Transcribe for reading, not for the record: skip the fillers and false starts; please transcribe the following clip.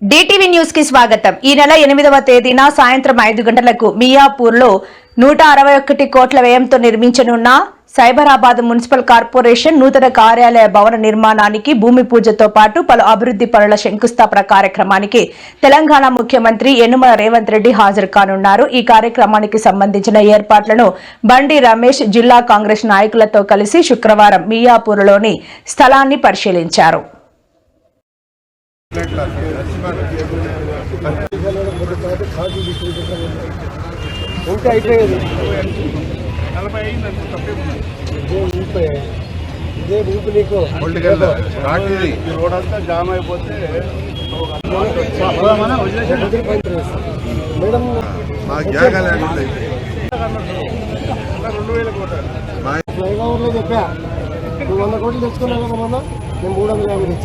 DTV news కి స్వాగతం. ఈ నెల 8వ తేదీన సాయంత్రం 5 గంటలకు మియాపూర్ లో 161 కోట్ల వ్యయంతో నిర్మించనున్న సైబరాబాద్ మున్సిపల్ కార్పొరేషన్ నూతన కార్యాలయ భవన నిర్మాణానికి భూమి పూజతో పాటు పలు అభివృద్ధి పనుల శంకుస్థాపన కార్యక్రమానికి తెలంగాణ ముఖ్యమంత్రి యనుమల రేవంత్ రెడ్డి హాజరు కానున్నారు. ఈ కార్యక్రమానికి సంబంధించిన ఏర్పాట్లను బండి రమేష్ జిల్లా కాంగ్రెస్ నాయకులతో కలిసి శుక్రవారం మియాపూర్లోని స్థలాన్ని పరిశీలించారు. జామ్ అయిపోతే ఫ్లైఓవర్లో చెప్పా నువ్వు 100 కోట్లు తెచ్చుకున్నావు కదా, మొన్న నేను 350 ఇచ్చా.